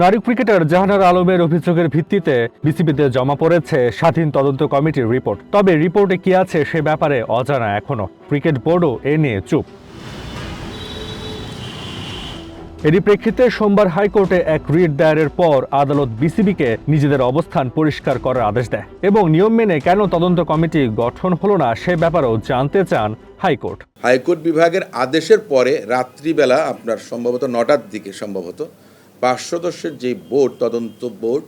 নারী ক্রিকেটার জাহানারা আলমের অভিযোগের ভিত্তিতে বিসিবিতে জমা পড়েছে স্বাধীন তদন্ত কমিটির রিপোর্ট। তবে রিপোর্টে কি আছে সে ব্যাপারে অজানা এখনো। ক্রিকেট বোর্ডও এ নিয়ে চুপ। এরই প্রেক্ষিতে সোমবার হাইকোর্টে এক রিট দায়েরের পর আদালত বিসিবিকে নিজেদের অবস্থান পরিষ্কার করার আদেশ দেয় এবং নিয়ম মেনে কেন তদন্ত কমিটি গঠন হলো না সে ব্যাপারেও জানতে চান হাইকোর্ট। হাইকোর্ট বিভাগের আদেশের পরে রাত্রিবেলা আপনার সম্ভবত 9টার দিকে 5 সদস্যের যে বোর্ড, তদন্ত বোর্ড,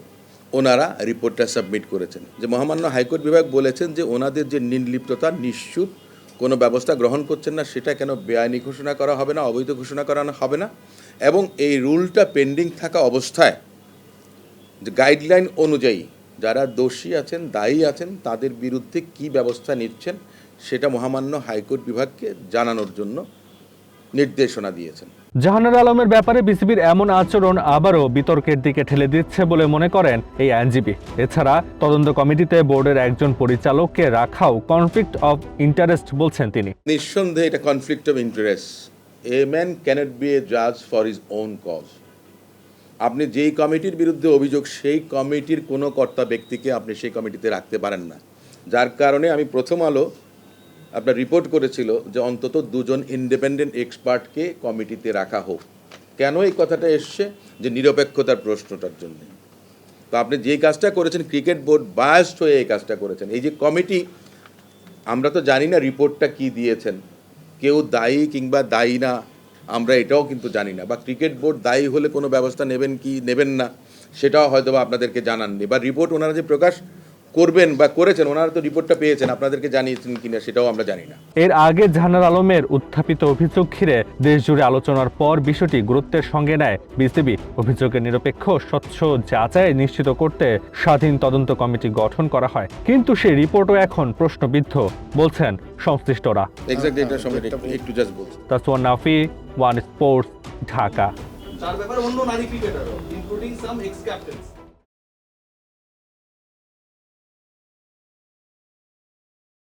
ওনারা রিপোর্টটা সাবমিট করেছেন। যে মহামান্য হাইকোর্ট বিভাগ বলেছেন যে ওনাদের যে নির্লিপ্ততা, নিশ্চুপ কোনো ব্যবস্থা গ্রহণ করছেন না, সেটা কেন বেআইনি ঘোষণা করা হবে না, অবৈধ ঘোষণা করানো হবে না, এবং এই রুলটা পেন্ডিং থাকা অবস্থায় যে গাইডলাইন অনুযায়ী যারা দোষী আছেন, দায়ী আছেন, তাদের বিরুদ্ধে কি ব্যবস্থা নিচ্ছেন সেটা মহামান্য হাইকোর্ট বিভাগকে জানানোর জন্য নির্দেশনা দিয়েছেন। জাহানারা আলমের ব্যাপারে বিসিবির এমন আচরণ আবারও বিতর্কের দিকে ঠেলে দিচ্ছে বলে মনে করেন এই আইনজীবী। এছাড়া তদন্ত কমিটিতে বোর্ডের একজন পরিচালককে রাখাও কনফ্লিক্ট অফ ইন্টারেস্ট বলছেন তিনি। নিঃসন্দেহে এটা conflict of interest. A man cannot be a জাজ ফর হিজ ওন কজ। আপনি যেই কমিটির বিরুদ্ধে অভিযোগ, সেই কমিটির কোনো কর্তা ব্যক্তিকে আপনি সেই কমিটিতে রাখতে পারেন না। যার কারণে আমি প্রথম আলো আপনার রিপোর্ট করেছিল যে অন্তত 2জন ইন্ডিপেন্ডেন্ট এক্সপার্টকে কমিটিতে রাখা হোক। কেন এই কথাটা এসছে? যে নিরপেক্ষতার প্রশ্নটার জন্য। তো আপনি যেই কাজটা করেছেন, ক্রিকেট বোর্ড বায়াসড হয়ে এই কাজটা করেছেন। এই যে কমিটি, আমরা তো জানি না রিপোর্টটা কি দিয়েছেন, কেউ দায়ী কিংবা দায়ী না আমরা এটাও কিন্তু জানি না, বা ক্রিকেট বোর্ড দায়ী হলে কোনো ব্যবস্থা নেবেন কি নেবেন না সেটাও হয়তো বা আপনাদেরকে জানাননি, বা রিপোর্ট ওনারা যে প্রকাশ করবেন বা করেছেন, ওনারা তো রিপোর্টটা পেয়েছেন, আপনাদেরকে জানিয়েছেন কিনা সেটাও আমরা জানি না। এর আগে জাহানারা আলমের উত্থাপিত অভিযোগ ঘিরে দেশ জুড়ে আলোচনার পর বিষয়টি গুরুত্বের সঙ্গে নেয় বিসিবি। অভিযোগের নিরপেক্ষ স্বচ্ছ যাচাই নিশ্চিত করতে স্বাধীন তদন্ত কমিটি গঠন করা হয়, কিন্তু সেই রিপোর্টও এখন প্রশ্নবিদ্ধ বলছেন সংশ্লিষ্টরা। এক্স্যাক্টলি এটা সময় একটু জাস্ট বলছি। তাসওয়ান নাফি, ওয়ান স্পোর্টস, ঢাকা। তার ব্যাপারে অন্য নারী ক্রিকেটারও, ইনক্লুডিং সাম এক্স ক্যাপ্টেন্স।